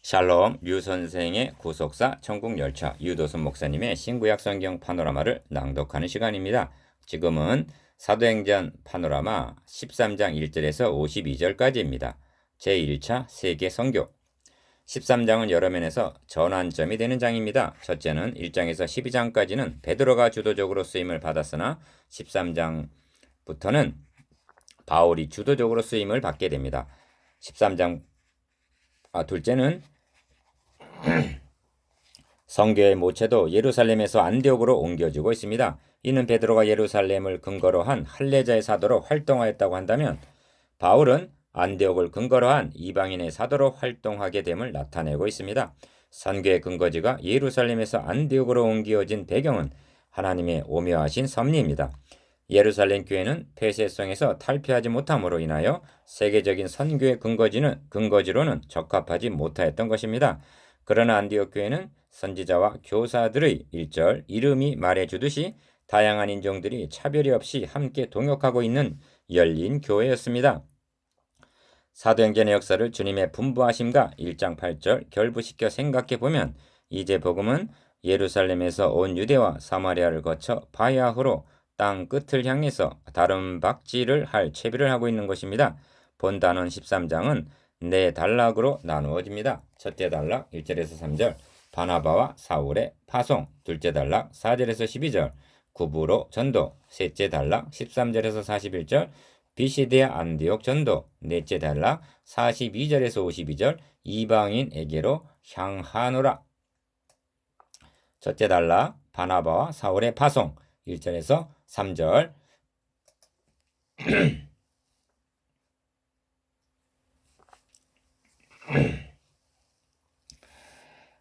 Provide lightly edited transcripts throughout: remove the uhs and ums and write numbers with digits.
샬롬 류 선생의 구속사 천국열차 유도순 목사님의 신구약 성경 파노라마를 낭독하는 시간입니다. 지금은 사도행전 파노라마 13장 1절에서 52절까지입니다. 제1차 세계 선교 13장은 여러 면에서 전환점이 되는 장입니다. 첫째는 1장에서 12장까지는 베드로가 주도적으로 쓰임을 받았으나 13장부터는 바울이 주도적으로 쓰임을 받게 됩니다. 13장 둘째는 성교의 모체도 예루살렘에서 안디옥으로 옮겨지고 있습니다. 이는 베드로가 예루살렘을 근거로 한 할례자의 사도로 활동하였다고 한다면 바울은 안디옥을 근거로 한 이방인의 사도로 활동하게 됨을 나타내고 있습니다. 선교의 근거지가 예루살렘에서 안디옥으로 옮겨진 배경은 하나님의 오묘하신 섭리입니다. 예루살렘 교회는 폐쇄성에서 탈피하지 못함으로 인하여 세계적인 선교의 근거지로는 적합하지 못하였던 것입니다. 그러나 안디옥 교회는 선지자와 교사들의 1절 이름이 말해주듯이 다양한 인종들이 차별이 없이 함께 동역하고 있는 열린 교회였습니다. 사도행전의 역사를 주님의 분부하심과 1장 8절 결부시켜 생각해보면 이제 복음은 예루살렘에서 온 유대와 사마리아를 거쳐 바야흐로 땅 끝을 향해서 다른 박지를 할 채비를 하고 있는 것입니다. 본단원 13장은 네 단락으로 나누어집니다. 첫째 단락 1절에서 3절 바나바와 사울의 파송, 둘째 단락 4절에서 12절 구부로 전도, 셋째 단락 13절에서 41절 비시디아 안디옥 전도, 넷째 단락 42절에서 52절 이방인에게로 향하노라. 첫째 단락 바나바와 사울의 파송 1절에서 3절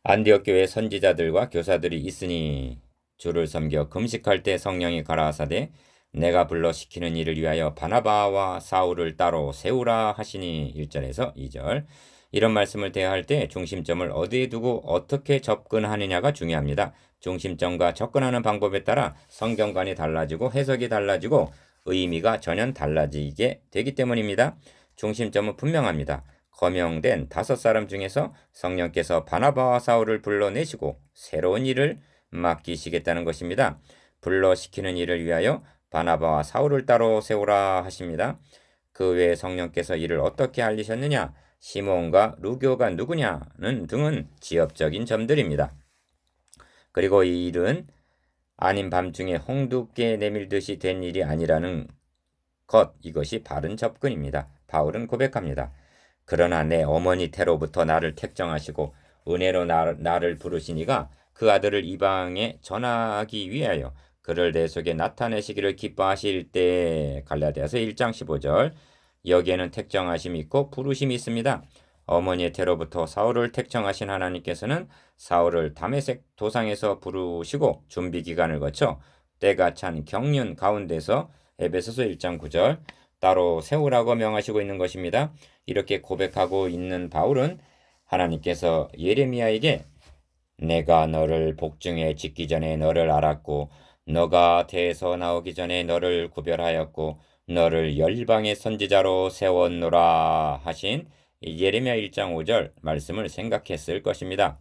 안디옥 교회 선지자들과 교사들이 있으니 주를 섬겨 금식할 때 성령이 가라사대 내가 불러 시키는 일을 위하여 바나바와 사울을 따로 세우라 하시니 1절에서 2절 이런 말씀을 대할 때 중심점을 어디에 두고 어떻게 접근하느냐가 중요합니다. 중심점과 접근하는 방법에 따라 성경관이 달라지고 해석이 달라지고 의미가 전혀 달라지게 되기 때문입니다. 중심점은 분명합니다. 거명된 5사람 중에서 성령께서 바나바와 사울을 불러내시고 새로운 일을 맡기시겠다는 것입니다. 불러시키는 일을 위하여 바나바와 사울을 따로 세우라 하십니다. 그 외에 성령께서 이를 어떻게 알리셨느냐, 시몬과 루교가 누구냐는 등은 지엽적인 점들입니다. 그리고 이 일은 아닌 밤중에 홍두깨 내밀듯이 된 일이 아니라는 것, 이것이 바른 접근입니다. 바울은 고백합니다. 그러나 내 어머니 태로부터 나를 택정하시고 은혜로 나를 부르시니가 그 아들을 이방에 전하기 위하여 그를 내 속에 나타내시기를 기뻐하실 때 갈라디아서 1장 15절 여기에는 택정하심이 있고 부르심이 있습니다. 어머니의 태로부터 사울을 택정하신 하나님께서는 사울을 다메섹 도상에서 부르시고 준비 기간을 거쳐 때가 찬 경륜 가운데서 에베소서 1장 9절 따로 세우라고 명하시고 있는 것입니다. 이렇게 고백하고 있는 바울은 하나님께서 예레미야에게 내가 너를 복중에 짓기 전에 너를 알았고 너가 태에서 나오기 전에 너를 구별하였고 너를 열방의 선지자로 세웠노라 하신 예레미야 1장 5절 말씀을 생각했을 것입니다.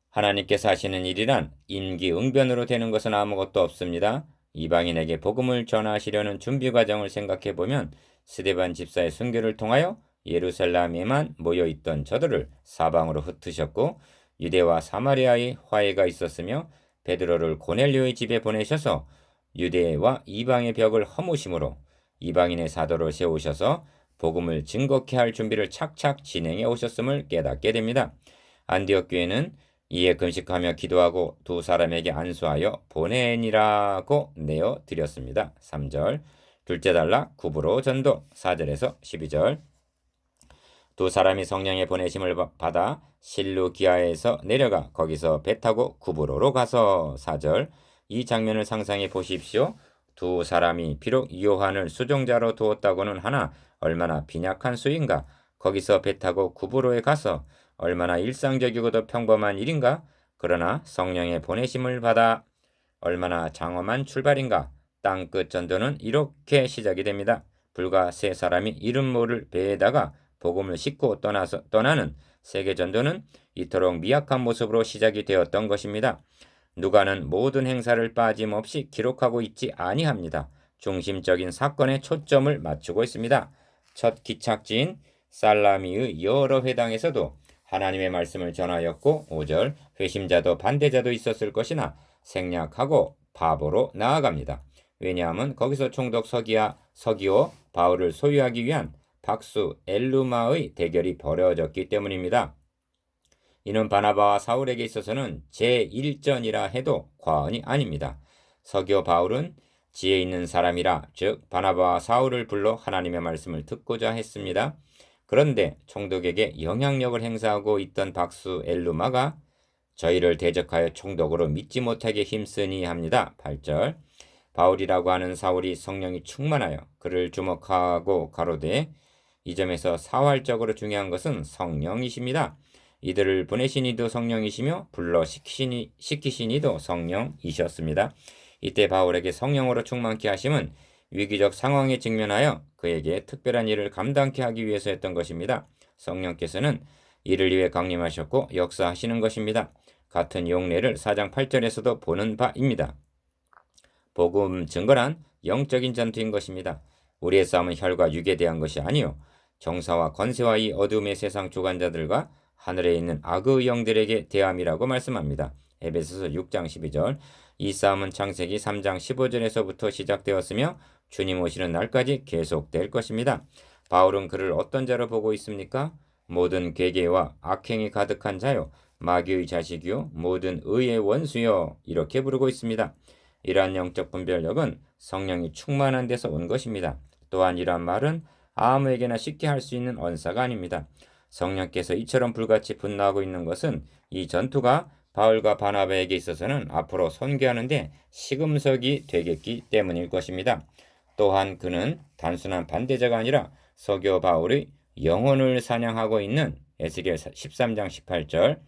하나님께서 하시는 일이란 임기응변으로 되는 것은 아무것도 없습니다. 이방인에게 복음을 전하시려는 준비 과정을 생각해 보면 스데반 집사의 순교를 통하여 예루살렘에만 모여있던 저들을 사방으로 흩으셨고 유대와 사마리아의 화해가 있었으며 베드로를 고넬료의 집에 보내셔서 유대와 이방의 벽을 허무심으로 이방인의 사도를 세우셔서 복음을 증거케 할 준비를 착착 진행해 오셨음을 깨닫게 됩니다. 안디옥 교회는 이에 금식하며 기도하고 2사람에게 안수하여 보내니라고 내어 드렸습니다. 3절 둘째 단락 구부로 전도 4절에서 12절 2사람이 성령의 보내심을 받아 실루기아에서 내려가 거기서 배 타고 구부로로 가서 4절 이 장면을 상상해 보십시오. 2사람이 비록 요한을 수종자로 두었다고는 하나 얼마나 빈약한 수인가. 거기서 배 타고 구부로에 가서 얼마나 일상적이고도 평범한 일인가. 그러나 성령의 보내심을 받아 얼마나 장엄한 출발인가. 땅끝 전도는 이렇게 시작이 됩니다. 불과 3사람이 이름 모를 배에다가 복음을 싣고 떠나는 세계 전도는 이토록 미약한 모습으로 시작이 되었던 것입니다. 누가는 모든 행사를 빠짐없이 기록하고 있지 아니합니다. 중심적인 사건에 초점을 맞추고 있습니다. 첫 기착지인 살라미의 여러 회당에서도 하나님의 말씀을 전하였고 5절 회심자도 반대자도 있었을 것이나 생략하고 바보로 나아갑니다. 왜냐하면 거기서 총독 서기오 바울을 소유하기 위한 박수 엘루마의 대결이 벌어졌기 때문입니다. 이는 바나바와 사울에게 있어서는 제1전이라 해도 과언이 아닙니다. 서기오 바울은 지혜 있는 사람이라 즉 바나바와 사울을 불러 하나님의 말씀을 듣고자 했습니다. 그런데 총독에게 영향력을 행사하고 있던 박수 엘루마가 저희를 대적하여 총독으로 믿지 못하게 힘쓰니 합니다. 8절 바울이라고 하는 사울이 성령이 충만하여 그를 주목하고 가로되 이 점에서 사활적으로 중요한 것은 성령이십니다. 이들을 보내신 이도 성령이시며 불러 시키신 이도 성령이셨습니다. 이때 바울에게 성령으로 충만케 하심은 위기적 상황에 직면하여 그에게 특별한 일을 감당케 하기 위해서였던 것입니다. 성령께서는 이를 위해 강림하셨고 역사하시는 것입니다. 같은 용례를 4장 8절에서도 보는 바입니다. 복음 증거란 영적인 전투인 것입니다. 우리의 싸움은 혈과 육에 대한 것이 아니요 정사와 권세와 이 어둠의 세상 주관자들과 하늘에 있는 악의 영들에게 대함이라고 말씀합니다. 에베소서 6장 12절 이 싸움은 창세기 3장 15절에서부터 시작되었으며 주님 오시는 날까지 계속될 것입니다. 바울은 그를 어떤 자로 보고 있습니까? 모든 괴계와 악행이 가득한 자요 마귀의 자식이요 모든 의의 원수요 이렇게 부르고 있습니다. 이러한 영적 분별력은 성령이 충만한 데서 온 것입니다. 또한 이러한 말은 아무에게나 쉽게 할 수 있는 언사가 아닙니다. 성령께서 이처럼 불같이 분노하고 있는 것은 이 전투가 바울과 바나바에게 있어서는 앞으로 선교하는데 시금석이 되겠기 때문일 것입니다. 또한 그는 단순한 반대자가 아니라 서교 바울의 영혼을 사냥하고 있는 에스겔 13장 18절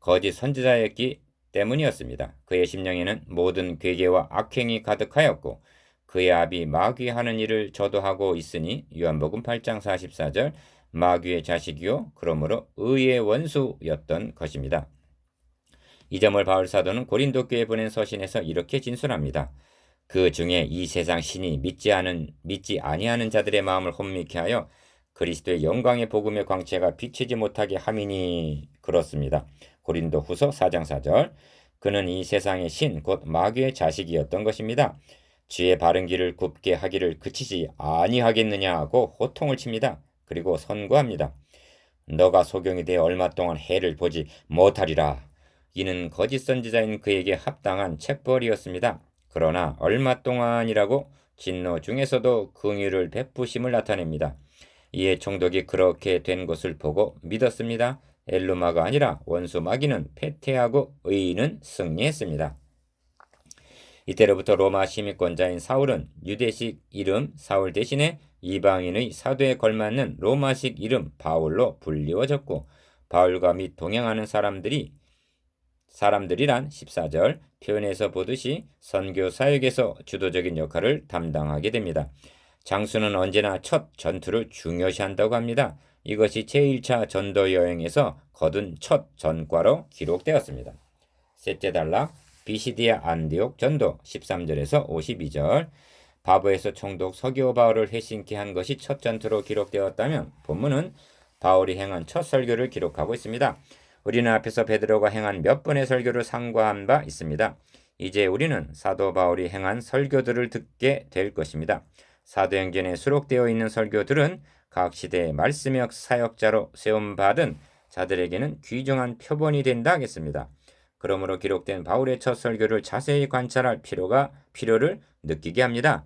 거짓 선지자였기 때문이었습니다. 그의 심령에는 모든 괴계와 악행이 가득하였고 그의 아비 마귀하는 일을 저도하고 있으니 요한복음 8장 44절 마귀의 자식이요 그러므로 의의 원수였던 것입니다. 이 점을 바울 사도는 고린도 교회에 보낸 서신에서 이렇게 진술합니다. 그 중에 이 세상 신이 믿지 아니하는 자들의 마음을 혼미케 하여 그리스도의 영광의 복음의 광채가 비치지 못하게 함이니 그렇습니다. 고린도 후서 4장 4절 그는 이 세상의 신 곧 마귀의 자식이었던 것입니다. 주의 바른 길을 굽게 하기를 그치지 아니하겠느냐 하고 호통을 칩니다. 그리고 선고합니다. 너가 소경이 되어 얼마 동안 해를 보지 못하리라. 이는 거짓 선지자인 그에게 합당한 책벌이었습니다. 그러나 얼마 동안이라고 진노 중에서도 긍휼을 베푸심을 나타냅니다. 이에 총독이 그렇게 된 것을 보고 믿었습니다. 엘루마가 아니라 원수 마귀는 패퇴하고 의인은 승리했습니다. 이때로부터 로마 시민권자인 사울은 유대식 이름 사울 대신에 이방인의 사도에 걸맞는 로마식 이름 바울로 불리워졌고 바울과 및 동행하는 사람들이란 14절 표현에서 보듯이 선교 사역에서 주도적인 역할을 담당하게 됩니다. 장수는 언제나 첫 전투를 중요시한다고 합니다. 이것이 제1차 전도 여행에서 거둔 첫 전과로 기록되었습니다. 셋째 단락 비시디아 안디옥 전도 13절에서 52절 바보에서 총독 서기오 바울을 회심케 한 것이 첫 전투로 기록되었다면 본문은 바울이 행한 첫 설교를 기록하고 있습니다. 우리는 앞에서 베드로가 행한 몇 번의 설교를 상고한 바 있습니다. 이제 우리는 사도 바울이 행한 설교들을 듣게 될 것입니다. 사도행전에 수록되어 있는 설교들은 각 시대의 말씀의 사역자로 세움받은 자들에게는 귀중한 표본이 된다 하겠습니다. 그러므로 기록된 바울의 첫 설교를 자세히 관찰할 필요를 느끼게 합니다.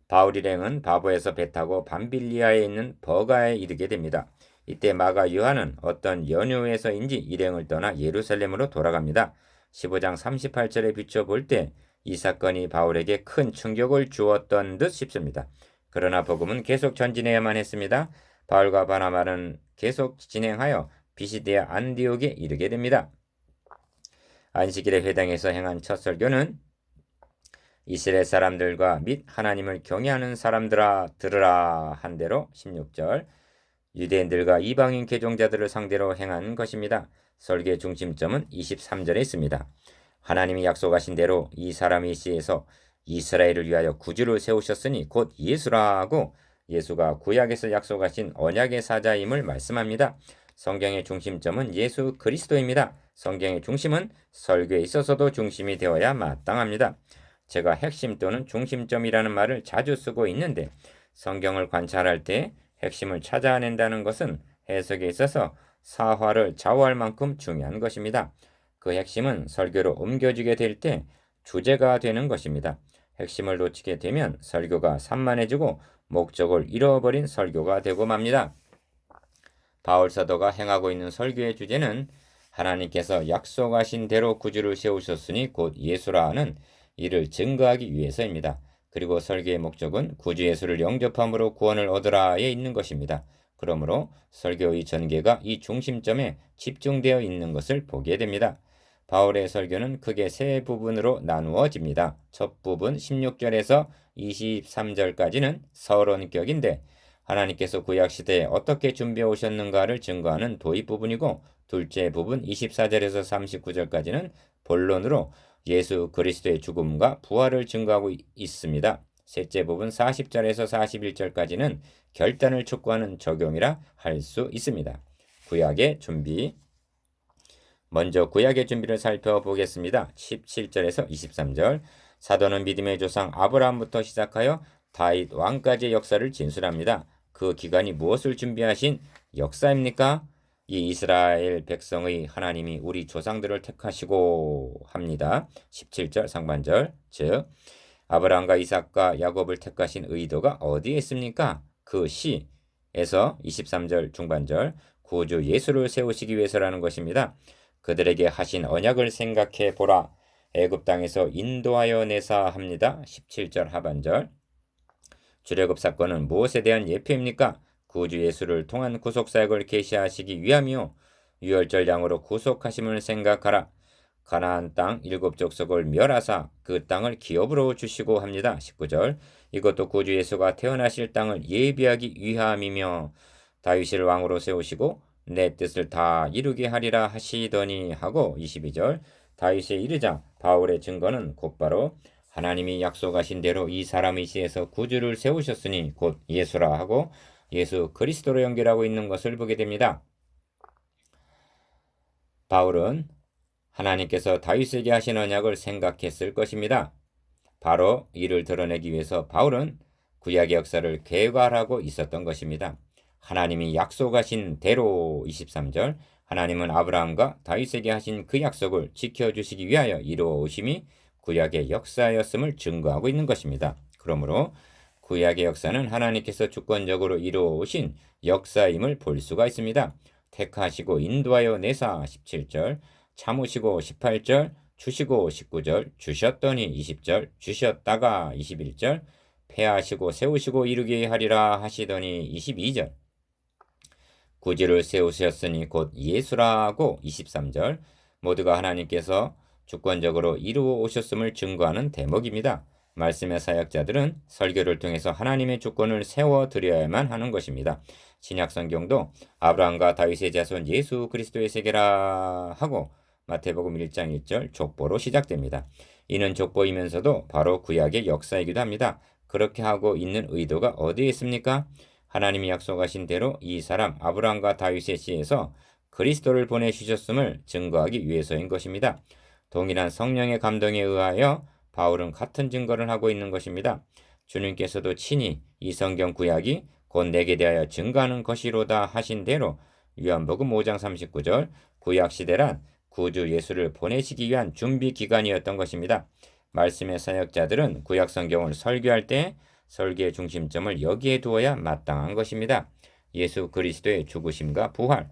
바울 일행은 바보에서 배 타고 밤빌리아에 있는 버가에 이르게 됩니다. 이때 마가 요한은 어떤 연휴에서인지 일행을 떠나 예루살렘으로 돌아갑니다. 15장 38절에 비춰볼 때 이 사건이 바울에게 큰 충격을 주었던 듯 싶습니다. 그러나 복음은 계속 전진해야만 했습니다. 바울과 바나바는 계속 진행하여 비시디아 안디옥에 이르게 됩니다. 안식일의 회당에서 행한 첫 설교는 이스라엘 사람들과 및 하나님을 경외하는 사람들아 들으라 한 대로 16절 유대인들과 이방인 개종자들을 상대로 행한 것입니다. 설교의 중심점은 23절에 있습니다. 하나님이 약속하신 대로 이 사람의 씨에서 이스라엘을 위하여 구주를 세우셨으니 곧 예수라고 예수가 구약에서 약속하신 언약의 사자임을 말씀합니다. 성경의 중심점은 예수 그리스도입니다. 성경의 중심은 설교에 있어서도 중심이 되어야 마땅합니다. 제가 핵심 또는 중심점이라는 말을 자주 쓰고 있는데 성경을 관찰할 때 핵심을 찾아낸다는 것은 해석에 있어서 사화를 좌우할 만큼 중요한 것입니다. 그 핵심은 설교로 옮겨지게 될 때 주제가 되는 것입니다. 핵심을 놓치게 되면 설교가 산만해지고 목적을 잃어버린 설교가 되고 맙니다. 바울 사도가 행하고 있는 설교의 주제는 하나님께서 약속하신 대로 구주를 세우셨으니 곧 예수라는 이를 증거하기 위해서입니다. 그리고 설교의 목적은 구주 예수를 영접함으로 구원을 얻으라에 있는 것입니다. 그러므로 설교의 전개가 이 중심점에 집중되어 있는 것을 보게 됩니다. 바울의 설교는 크게 세 부분으로 나누어집니다. 첫 부분 16절에서 23절까지는 서론격인데 하나님께서 구약시대에 어떻게 준비해 오셨는가를 증거하는 도입 부분이고 둘째 부분 24절에서 39절까지는 본론으로 예수 그리스도의 죽음과 부활을 증거하고 있습니다. 셋째 부분 40절에서 41절까지는 결단을 촉구하는 적용이라 할 수 있습니다. 구약의 준비. 먼저 구약의 준비를 살펴보겠습니다. 17절에서 23절. 사도는 믿음의 조상 아브라함부터 시작하여 다윗 왕까지의 역사를 진술합니다. 그 기간이 무엇을 준비하신 역사입니까? 이 이스라엘 백성의 하나님이 우리 조상들을 택하시고 합니다. 17절 상반절. 즉 아브라함과 이삭과 야곱을 택하신 의도가 어디에 있습니까? 그 시에서 23절 중반절 구주 예수를 세우시기 위해서라는 것입니다. 그들에게 하신 언약을 생각해 보라. 애굽 땅에서 인도하여 내사 합니다. 17절 하반절. 출애굽 사건은 무엇에 대한 예표입니까? 구주 예수를 통한 구속 사역을 계시하시기 위함이요 유월절 양으로 구속하심을 생각하라. 가나안 땅 일곱 족속을 멸하사 그 땅을 기업으로 주시고 합니다. 19절. 이것도 구주 예수가 태어나실 땅을 예비하기 위함이며 다윗을 왕으로 세우시고 내 뜻을 다 이루게 하리라 하시더니 하고 22절. 다윗에 이르자 바울의 증거는 곧바로 하나님이 약속하신 대로 이 사람의 시에서 구주를 세우셨으니 곧 예수라 하고 예수 그리스도로 연결하고 있는 것을 보게 됩니다. 바울은 하나님께서 다윗에게 하신 언약을 생각했을 것입니다. 바로 이를 드러내기 위해서 바울은 구약의 역사를 개괄하고 있었던 것입니다. 하나님이 약속하신 대로 23절 하나님은 아브라함과 다윗에게 하신 그 약속을 지켜주시기 위하여 이루어 오심이 구약의 역사였음을 증거하고 있는 것입니다. 그러므로 구약의 역사는 하나님께서 주권적으로 이루어 오신 역사임을 볼 수가 있습니다. 택하시고 인도하여 내사 17절 참으시고 18절 주시고 19절 주셨더니 20절 주셨다가 21절 폐하시고 세우시고 이루게 하리라 하시더니 22절 구주를 세우셨으니 곧 예수라고 23절 모두가 하나님께서 주권적으로 이루어 오셨음을 증거하는 대목입니다. 말씀의 사역자들은 설교를 통해서 하나님의 주권을 세워드려야만 하는 것입니다. 신약성경도 아브라함과 다윗의 자손 예수 그리스도의 세계라 하고 마태복음 1장 1절 족보로 시작됩니다. 이는 족보이면서도 바로 구약의 역사이기도 합니다. 그렇게 하고 있는 의도가 어디에 있습니까? 하나님이 약속하신 대로 이 사람 아브라함과 다윗의 씨에서 그리스도를 보내주셨음을 증거하기 위해서인 것입니다. 동일한 성령의 감동에 의하여 바울은 같은 증거를 하고 있는 것입니다. 주님께서도 친히 이 성경 구약이 곧 내게 대하여 증거하는 것이로다 하신 대로 요한복음 5장 39절 구약시대란 구주 예수를 보내시기 위한 준비 기간이었던 것입니다. 말씀의 사역자들은 구약 성경을 설교할 때 설교의 중심점을 여기에 두어야 마땅한 것입니다. 예수 그리스도의 죽으심과 부활.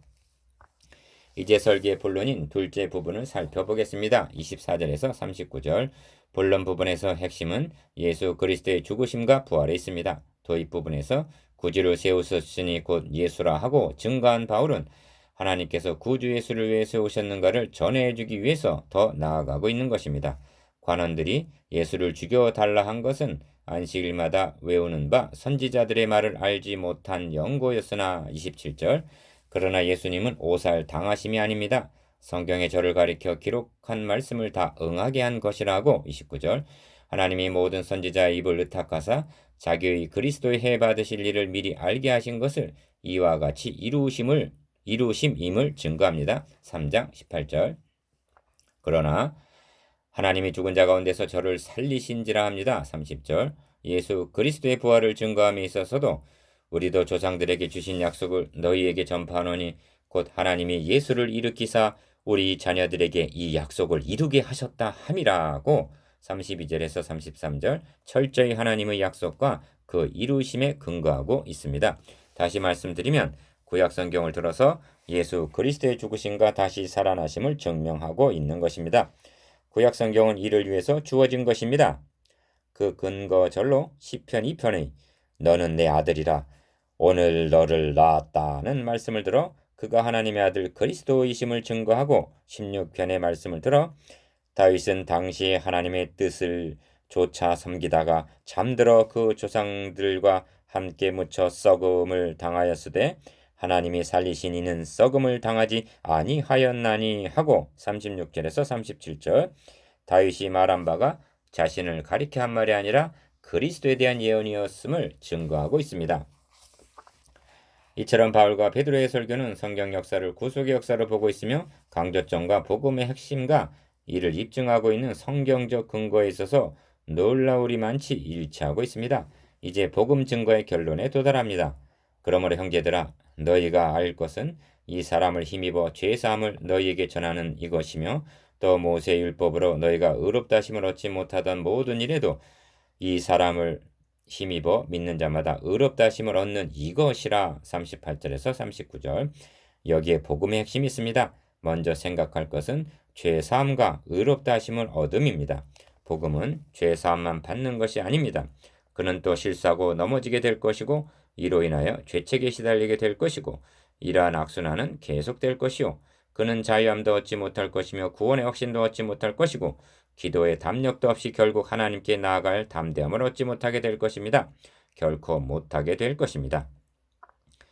이제 설교의 본론인 둘째 부분을 살펴보겠습니다. 24절에서 39절 본론 부분에서 핵심은 예수 그리스도의 죽으심과 부활에 있습니다. 도입 부분에서 구주를 세우셨으니 곧 예수라 하고 증거한 바울은 하나님께서 구주 예수를 왜 세우셨는가를 전해주기 위해서 더 나아가고 있는 것입니다. 관원들이 예수를 죽여달라 한 것은 안식일마다 외우는 바 선지자들의 말을 알지 못한 영고였으나 27절 그러나 예수님은 오살 당하심이 아닙니다. 성경에 저를 가리켜 기록한 말씀을 다 응하게 한 것이라고 29절 하나님이 모든 선지자의 입을 의탁하사 자기의 그리스도의 해 받으실 일을 미리 알게 하신 것을 이와 같이 이루심임을 증거합니다. 3장 18절 그러나 하나님이 죽은 자 가운데서 저를 살리신지라 합니다. 30절 예수 그리스도의 부활을 증거함에 있어서도 우리도 조상들에게 주신 약속을 너희에게 전파하노니 곧 하나님이 예수를 일으키사 우리 자녀들에게 이 약속을 이루게 하셨다 함이라고 32절에서 33절 철저히 하나님의 약속과 그 이루심에 근거하고 있습니다. 다시 말씀드리면 구약 성경을 들어서 예수 그리스도의 죽으심과 다시 살아나심을 증명하고 있는 것입니다. 구약 성경은 이를 위해서 주어진 것입니다. 그 근거절로 시편 2편의 너는 내 아들이라 오늘 너를 낳았다는 말씀을 들어 그가 하나님의 아들 그리스도이심을 증거하고 16편의 말씀을 들어 다윗은 당시 하나님의 뜻을 조차 섬기다가 잠들어 그 조상들과 함께 묻혀 썩음을 당하였으되 하나님이 살리신 이는 썩음을 당하지 아니하였나니 하고 36절에서 37절 다윗이 말한 바가 자신을 가리켜 한 말이 아니라 그리스도에 대한 예언이었음을 증거하고 있습니다. 이처럼 바울과 베드로의 설교는 성경 역사를 구속의 역사로 보고 있으며 강조점과 복음의 핵심과 이를 입증하고 있는 성경적 근거에 있어서 놀라울이 많이 일치하고 있습니다. 이제 복음 증거의 결론에 도달합니다. 그러므로 형제들아 너희가 알 것은 이 사람을 힘입어 죄사함을 너희에게 전하는 이것이며 또 모세의 율법으로 너희가 의롭다 하심을 얻지 못하던 모든 일에도 이 사람을 힘입어 믿는 자마다 의롭다 하심을 얻는 이것이라 38절에서 39절 여기에 복음의 핵심이 있습니다. 먼저 생각할 것은 죄사함과 의롭다 하심을 얻음입니다. 복음은 죄사함만 받는 것이 아닙니다. 그는 또 실수하고 넘어지게 될 것이고 이로 인하여 죄책에 시달리게 될 것이고 이러한 악순환은 계속될 것이요 그는 자유함도 얻지 못할 것이며 구원의 확신도 얻지 못할 것이고 기도의 담력도 없이 결국 하나님께 나아갈 담대함을 얻지 못하게 될 것입니다. 결코 못하게 될 것입니다.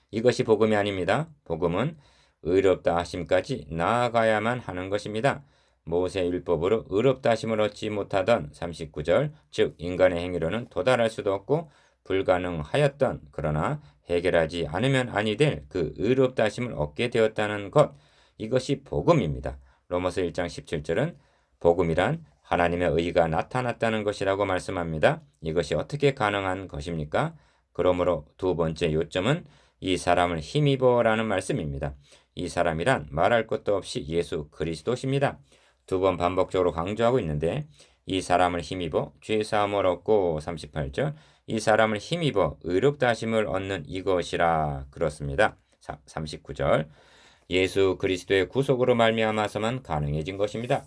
이것이 복음이 아닙니다. 복음은 의롭다 하심까지 나아가야만 하는 것입니다. 모세 율법으로 의롭다 하심을 얻지 못하던 39절 즉 인간의 행위로는 도달할 수도 없고 불가능하였던 그러나 해결하지 않으면 아니 될 그 의롭다 하심을 얻게 되었다는 것 이것이 복음입니다. 로마서 1장 17절은 복음이란 하나님의 의가 나타났다는 것이라고 말씀합니다. 이것이 어떻게 가능한 것입니까? 그러므로 두 번째 요점은 이 사람을 힘입어라는 말씀입니다. 이 사람이란 말할 것도 없이 예수 그리스도십니다. 두 번 반복적으로 강조하고 있는데 이 사람을 힘입어 죄사함을 얻고 38절 이 사람을 힘입어 의롭다 하심을 얻는 이것이라 그렇습니다. 39절 예수 그리스도의 구속으로 말미암아서만 가능해진 것입니다.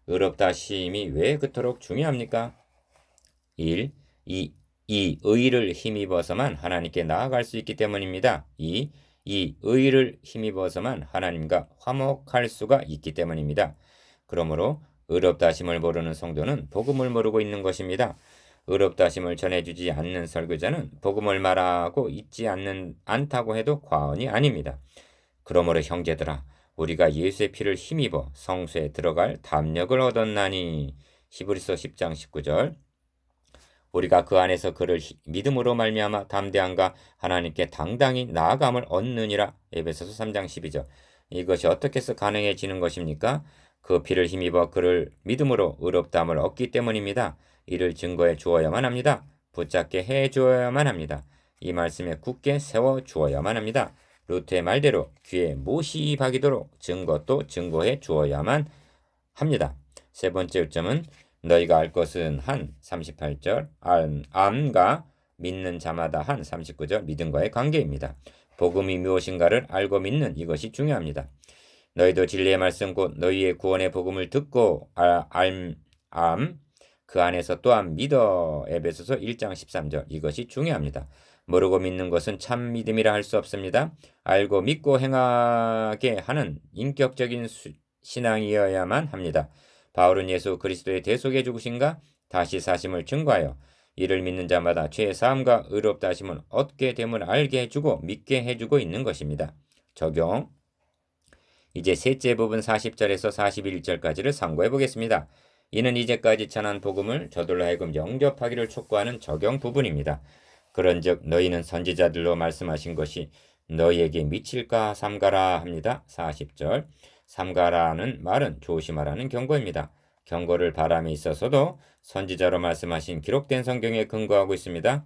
의롭다 하심이 왜 그토록 중요합니까? 1. 이 의를 힘입어서만 하나님께 나아갈 수 있기 때문입니다. 2. 이 의를 힘입어서만 하나님과 화목할 수가 있기 때문입니다. 그러므로 의롭다 하심을 모르는 성도는 복음을 모르고 있는 것입니다. 의롭다 하심을 전해주지 않는 설교자는 복음을 말하고 있지 않다고 해도 과언이 아닙니다. 그러므로 형제들아 우리가 예수의 피를 힘입어 성소에 들어갈 담력을 얻었나니 히브리서 10장 19절 우리가 그 안에서 그를 믿음으로 말미암아 담대함과 하나님께 당당히 나아감을 얻느니라 에베소서 3장 12절 이것이 어떻게 해서 가능해지는 것입니까? 그 피를 힘입어 그를 믿음으로 의롭다함을 얻기 때문입니다. 이를 증거해 주어야만 합니다. 붙잡게 해 주어야만 합니다. 이 말씀에 굳게 세워 주어야만 합니다. 루트의 말대로 귀에 못이 박이도록 증거도 증거해 주어야만 합니다. 세 번째 요점은 너희가 알 것은 한 38절 암과 믿는 자마다 한 39절 믿음과의 관계입니다. 복음이 무엇인가를 알고 믿는 이것이 중요합니다. 너희도 진리의 말씀 곧 너희의 구원의 복음을 듣고 그 안에서 또한 믿어 에베소서 1장 13절 이것이 중요합니다. 모르고 믿는 것은 참 믿음이라 할 수 없습니다. 알고 믿고 행하게 하는 인격적인 신앙이어야만 합니다. 바울은 예수 그리스도의 대속의 죽으심과 다시 사심을 증거하여 이를 믿는 자마다 죄의 사함과 의롭다 하심을 얻게 됨을 알게 해주고 믿게 해주고 있는 것입니다. 적용. 이제 셋째 부분 40절에서 41절까지를 상고해 보겠습니다. 이는 이제까지 전한 복음을 저들로 하여금 영접하기를 촉구하는 적용 부분입니다. 그런즉 너희는 선지자들로 말씀하신 것이 너희에게 미칠까 삼가라 합니다. 40절. 삼가라는 말은 조심하라는 경고입니다. 경고를 바람에 있어서도 선지자로 말씀하신 기록된 성경에 근거하고 있습니다.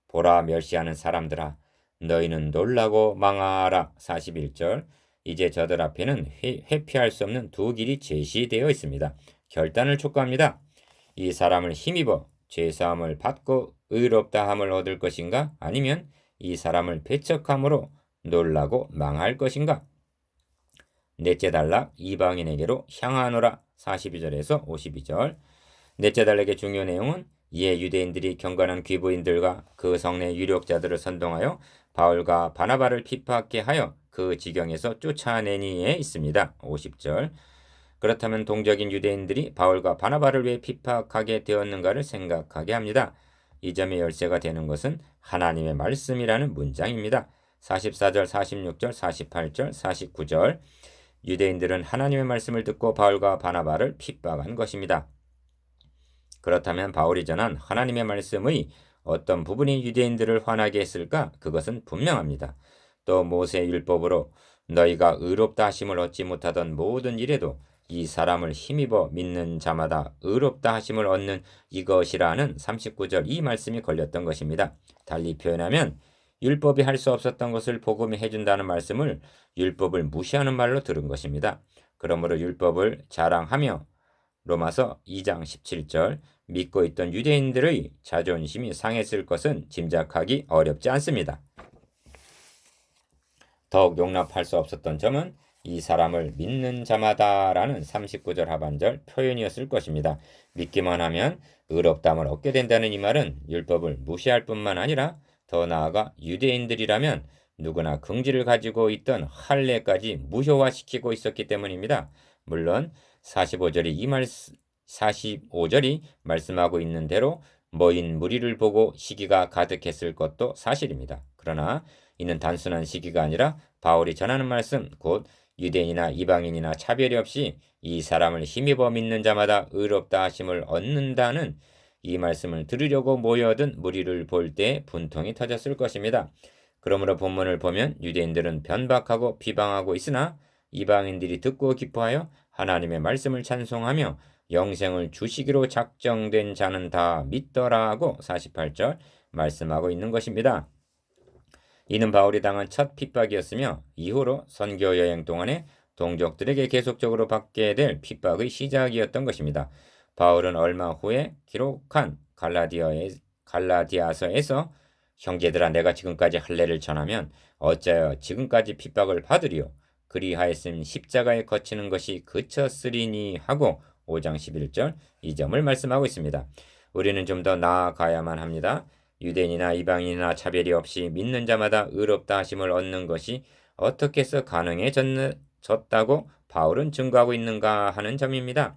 보라 멸시하는 사람들아 너희는 놀라고 망하라. 41절. 이제 저들 앞에는 회피할 수 없는 두 길이 제시되어 있습니다. 결단을 촉구합니다. 이 사람을 힘입어 죄사함을 받고 의롭다함을 얻을 것인가? 아니면 이 사람을 배척함으로 놀라고 망할 것인가? 넷째 단락 이방인에게로 향하노라. 42절에서 52절. 넷째 단락의 중요 내용은 이에 유대인들이 경건한 귀부인들과 그 성내 유력자들을 선동하여 바울과 바나바를 핍박케 하여 그 지경에서 쫓아내니에 있습니다. 50절. 그렇다면 동적인 유대인들이 바울과 바나바를 왜 핍박하게 되었는가를 생각하게 합니다. 이 점의 열쇠가 되는 것은 하나님의 말씀이라는 문장입니다. 44절, 46절, 48절, 49절. 유대인들은 하나님의 말씀을 듣고 바울과 바나바를 핍박한 것입니다. 그렇다면 바울이 전한 하나님의 말씀의 어떤 부분이 유대인들을 화나게 했을까? 그것은 분명합니다. 또 모세의 율법으로 너희가 의롭다 하심을 얻지 못하던 모든 일에도 이 사람을 힘입어 믿는 자마다 의롭다 하심을 얻는 이것이라는 39절 이 말씀이 걸렸던 것입니다. 달리 표현하면 율법이 할 수 없었던 것을 복음이 해준다는 말씀을 율법을 무시하는 말로 들은 것입니다. 그러므로 율법을 자랑하며 로마서 2장 17절 믿고 있던 유대인들의 자존심이 상했을 것은 짐작하기 어렵지 않습니다. 더욱 용납할 수 없었던 점은 이 사람을 믿는 자마다라는 39절 하반절 표현이었을 것입니다. 믿기만 하면 의롭다함을 얻게 된다는 이 말은 율법을 무시할 뿐만 아니라 더 나아가 유대인들이라면 누구나 긍지를 가지고 있던 할례까지 무효화시키고 있었기 때문입니다. 물론 45절이 말씀하고 있는 대로 모인 무리를 보고 시기가 가득했을 것도 사실입니다. 그러나 이는 단순한 시기가 아니라 바울이 전하는 말씀, 곧 유대인이나 이방인이나 차별이 없이 이 사람을 힘입어 믿는 자마다 의롭다 하심을 얻는다는 이 말씀을 들으려고 모여든 무리를 볼 때 분통이 터졌을 것입니다. 그러므로 본문을 보면 유대인들은 변박하고 비방하고 있으나 이방인들이 듣고 기뻐하여 하나님의 말씀을 찬송하며 영생을 주시기로 작정된 자는 다 믿더라고 48절 말씀하고 있는 것입니다. 이는 바울이 당한 첫 핍박이었으며 이후로 선교 여행 동안에 동족들에게 계속적으로 받게 될 핍박의 시작이었던 것입니다. 바울은 얼마 후에 기록한 갈라디아서에서 형제들아 내가 지금까지 할례를 전하면 어찌하여 지금까지 핍박을 받으리요 그리하였음 십자가에 거치는 것이 그쳤으리니 하고 5장 11절 이 점을 말씀하고 있습니다. 우리는 좀 더 나아가야만 합니다. 유대인이나 이방인이나 차별이 없이 믿는 자마다 의롭다 하심을 얻는 것이 어떻게 해서 가능해졌다고 바울은 증거하고 있는가 하는 점입니다.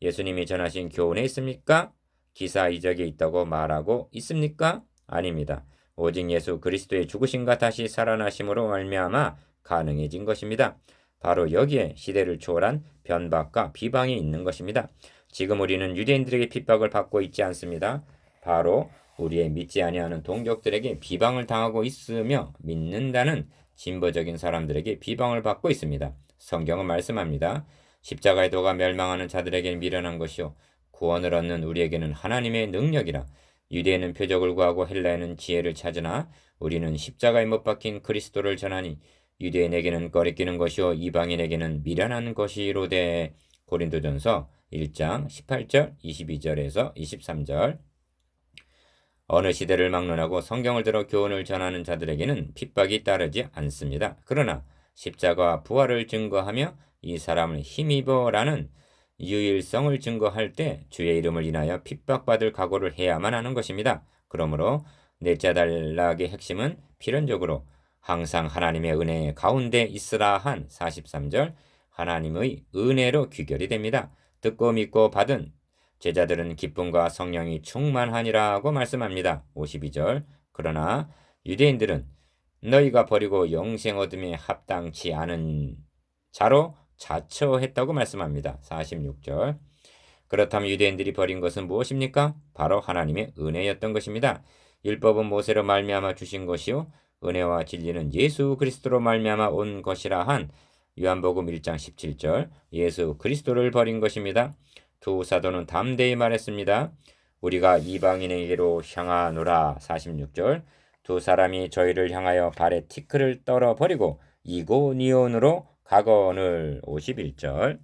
예수님이 전하신 교훈에 있습니까? 기사 이적에 있다고 말하고 있습니까? 아닙니다. 오직 예수 그리스도의 죽으심과 다시 살아나심으로 말미암아 가능해진 것입니다. 바로 여기에 시대를 초월한 변박과 비방이 있는 것입니다. 지금 우리는 유대인들에게 핍박을 받고 있지 않습니다. 바로 우리의 믿지 아니하는 동족들에게 비방을 당하고 있으며 믿는다는 진보적인 사람들에게 비방을 받고 있습니다. 성경은 말씀합니다. 십자가의 도가 멸망하는 자들에게 미련한 것이요 구원을 얻는 우리에게는 하나님의 능력이라. 유대인은 표적을 구하고 헬라인은 지혜를 찾으나 우리는 십자가에 못 박힌 그리스도를 전하니 유대인에게는 꺼리끼는 것이요 이방인에게는 미련한 것이로되. 고린도전서 1장 18절 22절에서 23절. 어느 시대를 막론하고 성경을 들어 교훈을 전하는 자들에게는 핍박이 따르지 않습니다. 그러나 십자가와 부활을 증거하며 이 사람을 힘입어라는 유일성을 증거할 때 주의 이름을 인하여 핍박받을 각오를 해야만 하는 것입니다. 그러므로 넷째 단락의 핵심은 필연적으로 항상 하나님의 은혜 가운데 있으라 한 43절 하나님의 은혜로 귀결이 됩니다. 듣고 믿고 받은 제자들은 기쁨과 성령이 충만하니라고 말씀합니다. 52절. 그러나 유대인들은 너희가 버리고 영생 얻음에 합당치 않은 자로 자처했다고 말씀합니다. 46절. 그렇다면 유대인들이 버린 것은 무엇입니까? 바로 하나님의 은혜였던 것입니다. 율법은 모세로 말미암아 주신 것이요 은혜와 진리는 예수 그리스도로 말미암아 온 것이라 한 요한복음 1장 17절. 예수 그리스도를 버린 것입니다. 두 사도는 담대히 말했습니다. 우리가 이방인에게로 향하노라. 46절. 두 사람이 저희를 향하여 발에 티끌을 떨어 버리고 이고니온으로 가거늘. 51절.